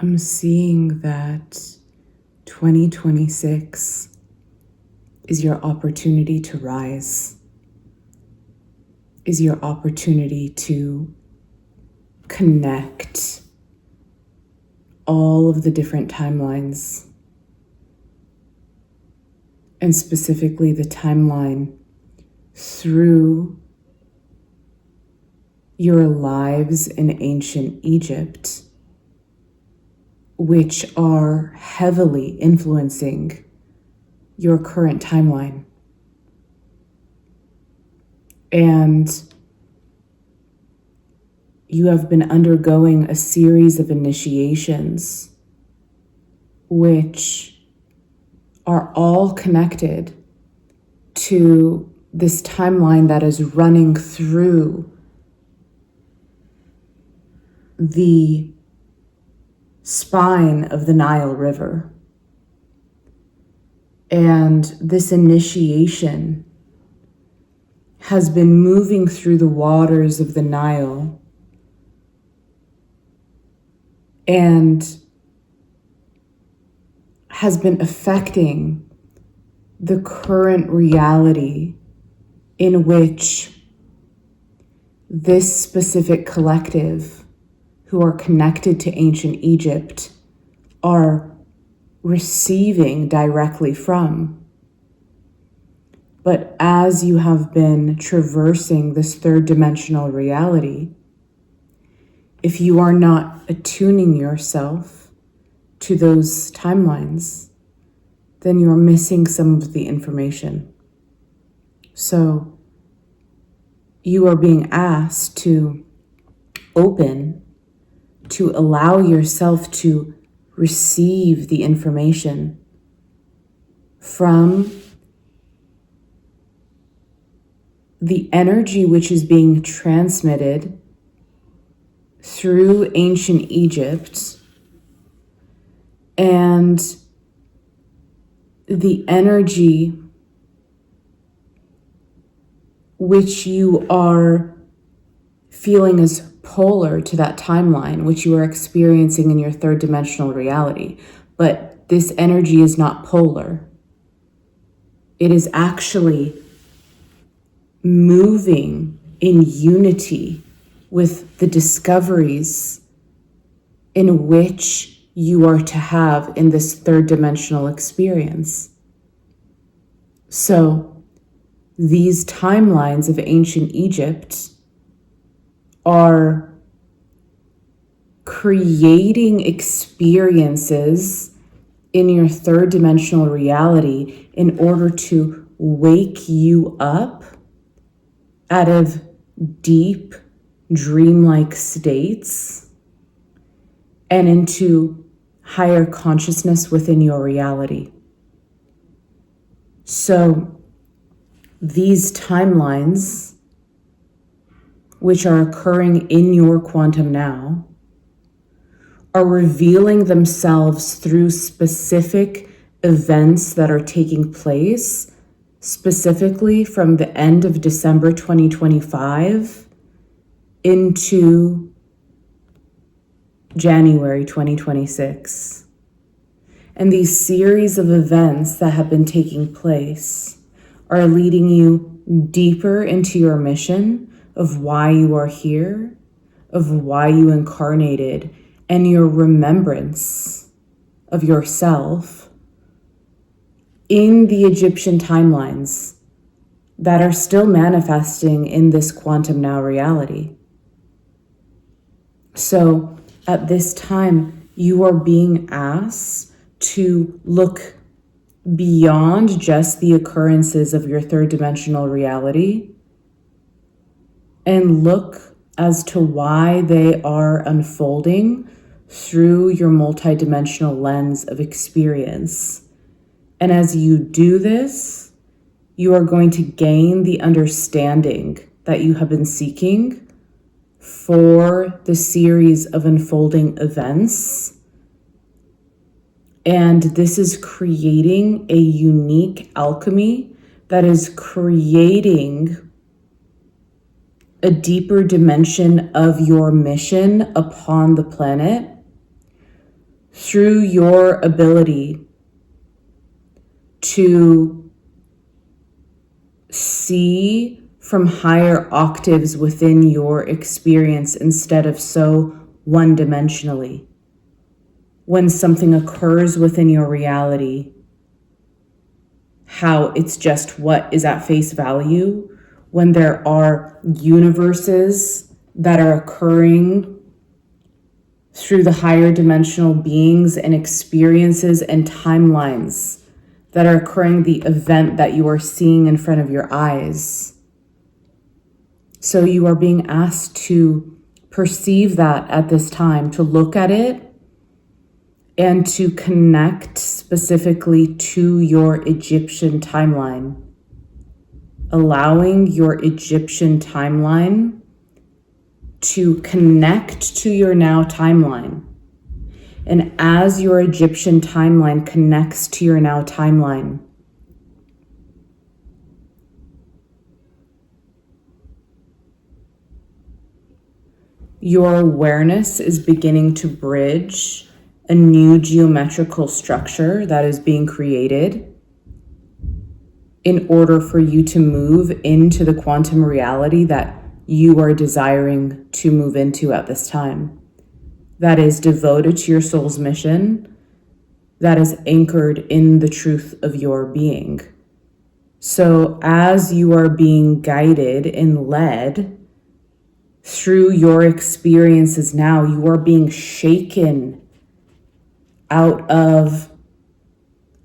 I'm seeing that 2026 is your opportunity to rise, is your opportunity to connect all of the different timelines, and specifically the timeline through your lives in ancient Egypt, which are heavily influencing your current timeline. And you have been undergoing a series of initiations which are all connected to this timeline that is running through the spine of the Nile River. And this initiation has been moving through the waters of the Nile and has been affecting the current reality in which this specific collective who are connected to ancient Egypt are receiving directly from. But as you have been traversing this third dimensional reality, if you are not attuning yourself to those timelines, then you're missing some of the information. So you are being asked to open, to allow yourself to receive the information from the energy which is being transmitted through ancient Egypt and the energy which you are feeling as polar to that timeline, which you are experiencing in your third dimensional reality. But this energy is not polar. It is actually moving in unity with the discoveries in which you are to have in this third dimensional experience. So these timelines of ancient Egypt are creating experiences in your third dimensional reality in order to wake you up out of deep dreamlike states and into higher consciousness within your reality. So these timelines, which are occurring in your quantum now, are revealing themselves through specific events that are taking place, specifically from the end of December 2025 into January 2026. And these series of events that have been taking place are leading you deeper into your mission of why you are here, of why you incarnated, and your remembrance of yourself in the Egyptian timelines that are still manifesting in this quantum now reality. So at this time, you are being asked to look beyond just the occurrences of your third dimensional reality and look as to why they are unfolding through your multidimensional lens of experience. And as you do this, you are going to gain the understanding that you have been seeking for the series of unfolding events. And this is creating a unique alchemy that is creating a deeper dimension of your mission upon the planet, through your ability to see from higher octaves within your experience instead of so one-dimensionally. When something occurs within your reality, how it's just what is at face value, when there are universes that are occurring through the higher dimensional beings and experiences and timelines that are occurring, the event that you are seeing in front of your eyes. So you are being asked to perceive that at this time, to look at it and to connect specifically to your Egyptian timeline, allowing your Egyptian timeline to connect to your now timeline. And as your Egyptian timeline connects to your now timeline, your awareness is beginning to bridge a new geometrical structure that is being created in order for you to move into the quantum reality that you are desiring to move into at this time. That is devoted to your soul's mission, that is anchored in the truth of your being. So as you are being guided and led through your experiences now, you are being shaken out of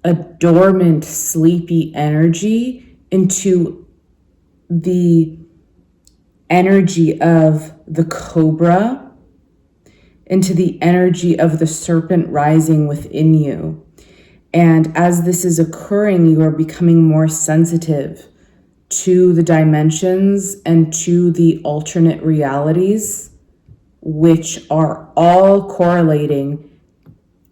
a dormant, sleepy energy into the energy of the cobra, into the energy of the serpent rising within you. And as this is occurring, you are becoming more sensitive to the dimensions and to the alternate realities, which are all correlating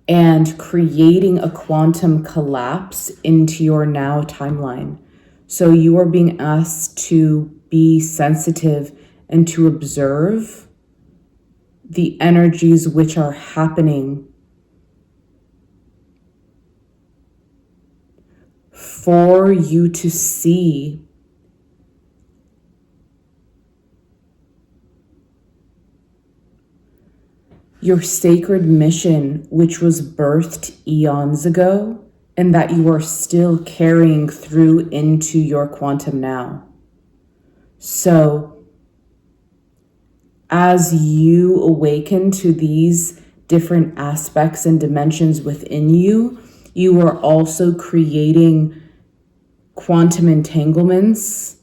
and creating a quantum collapse into your now timeline. So you are being asked to be sensitive and to observe the energies which are happening for you to see your sacred mission, which was birthed eons ago, and that you are still carrying through into your quantum now. So, as you awaken to these different aspects and dimensions within you, you are also creating quantum entanglements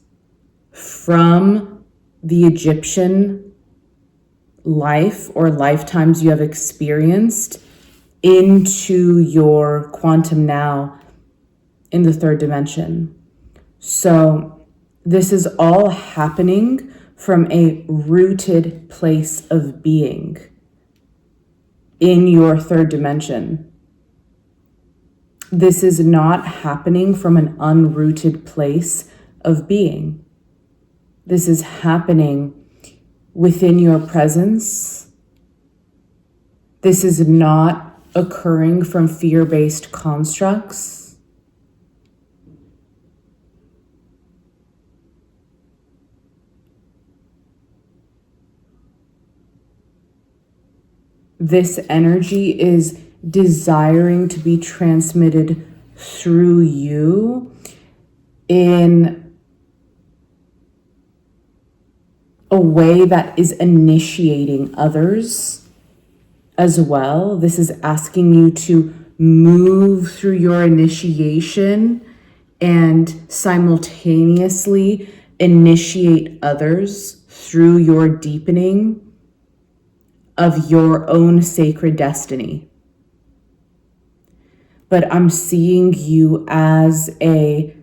from the Egyptian life or lifetimes you have experienced into your quantum now in the third dimension. So this is all happening from a rooted place of being in your third dimension. This is not happening from an unrooted place of being. This is happening within your presence. This is not occurring from fear-based constructs. This energy is desiring to be transmitted through you in a way that is initiating others as well. This is asking you to move through your initiation and simultaneously initiate others through your deepening of your own sacred destiny. But I'm seeing you as a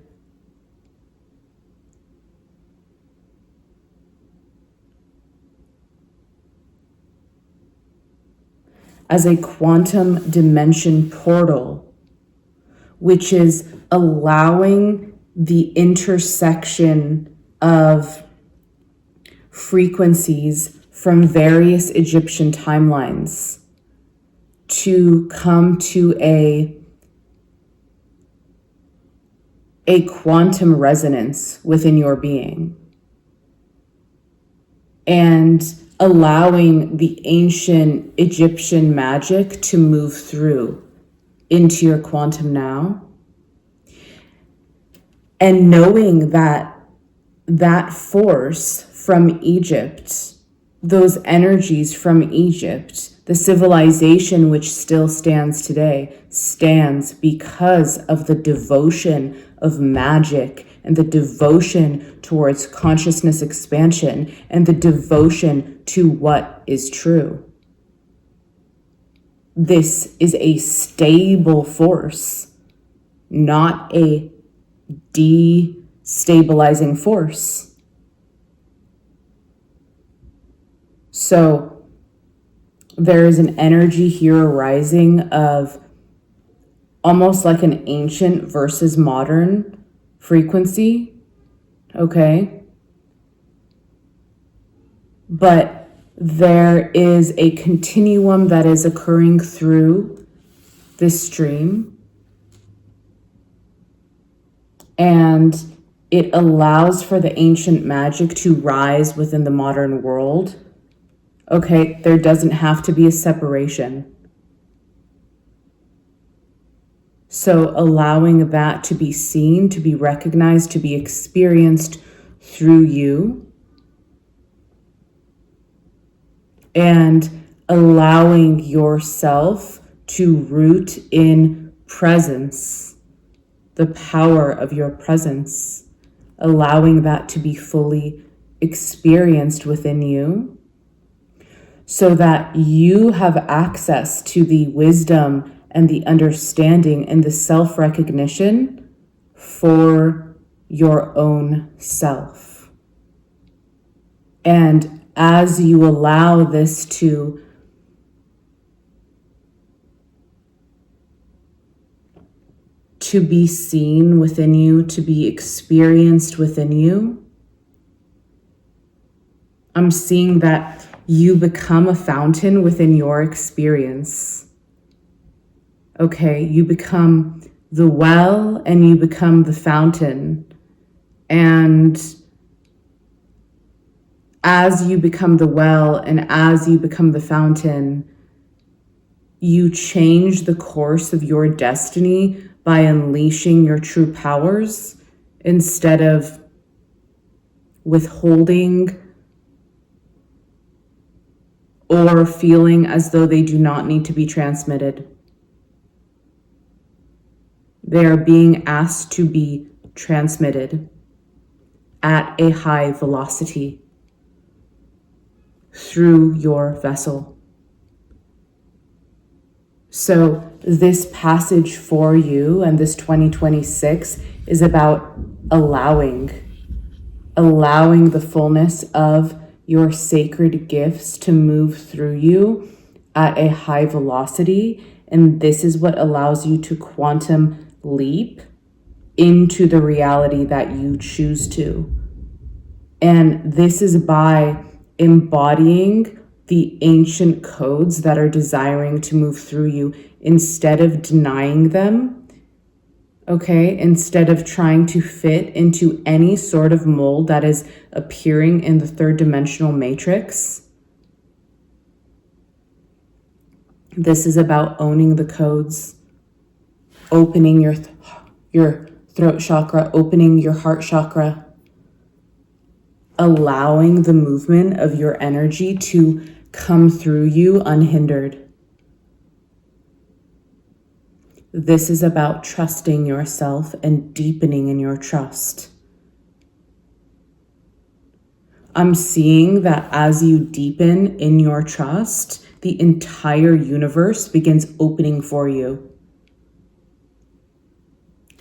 quantum dimension portal, which is allowing the intersection of frequencies from various Egyptian timelines to come to a quantum resonance within your being, and allowing the ancient Egyptian magic to move through into your quantum now, and knowing that that force from Egypt, those energies from Egypt, the civilization which still stands today, stands because of the devotion of magic and the devotion towards consciousness expansion and the devotion to what is true. This is a stable force, not a destabilizing force. So there is an energy here arising of almost like an ancient versus modern frequency, okay? But there is a continuum that is occurring through this stream, and it allows for the ancient magic to rise within the modern world. Okay, there doesn't have to be a separation. So allowing that to be seen, to be recognized, to be experienced through you, and allowing yourself to root in presence, the power of your presence, allowing that to be fully experienced within you, so that you have access to the wisdom and the understanding and the self-recognition for your own self. And as you allow this to be seen within you, to be experienced within you, I'm seeing that you become a fountain within your experience. Okay, you become the well and you become the fountain. And as you become the well and as you become the fountain, you change the course of your destiny by unleashing your true powers instead of withholding or feeling as though they do not need to be transmitted. They are being asked to be transmitted at a high velocity through your vessel. So this passage for you and this 2026 is about allowing the fullness of your sacred gifts to move through you at a high velocity. And this is what allows you to quantum leap into the reality that you choose to. And this is by embodying the ancient codes that are desiring to move through you instead of denying them. Okay, instead of trying to fit into any sort of mold that is appearing in the third dimensional matrix. This is about owning the codes, opening your throat chakra, opening your heart chakra, allowing the movement of your energy to come through you unhindered. This is about trusting yourself and deepening in your trust. I'm seeing that as you deepen in your trust, the entire universe begins opening for you.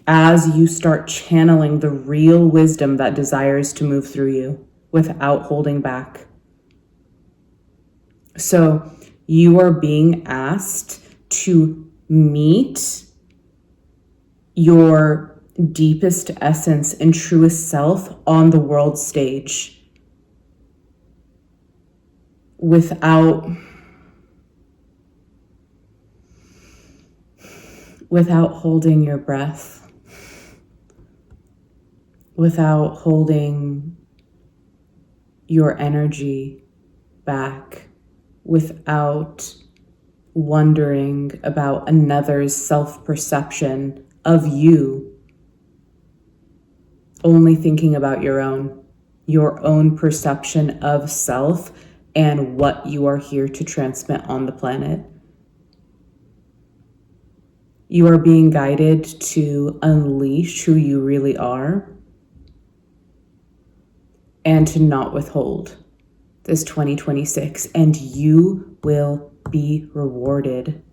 As you start channeling the real wisdom that desires to move through you without holding back. So you are being asked to meet your deepest essence and truest self on the world stage without without holding your breath, without holding your energy back, without wondering about another's self-perception of you, only thinking about your own perception of self and what you are here to transmit on the planet. You are being guided to unleash who you really are and to not withhold this 2026, and you will be rewarded.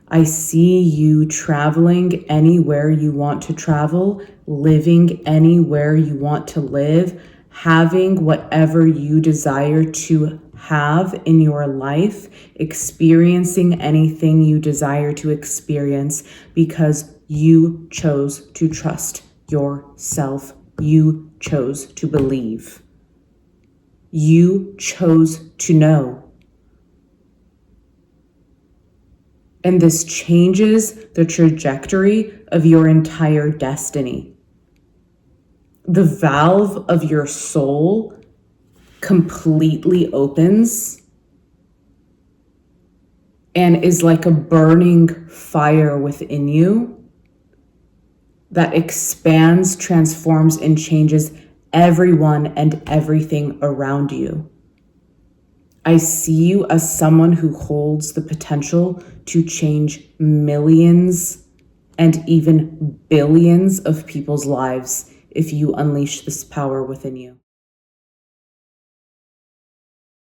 I see you traveling anywhere you want to travel, living anywhere you want to live, having whatever you desire to have in your life, experiencing anything you desire to experience because you chose to trust yourself. You chose to believe. You chose to know. And this changes the trajectory of your entire destiny. The valve of your soul completely opens and is like a burning fire within you that expands, transforms, and changes everyone and everything around you. I see you as someone who holds the potential to change millions and even billions of people's lives if you unleash this power within you.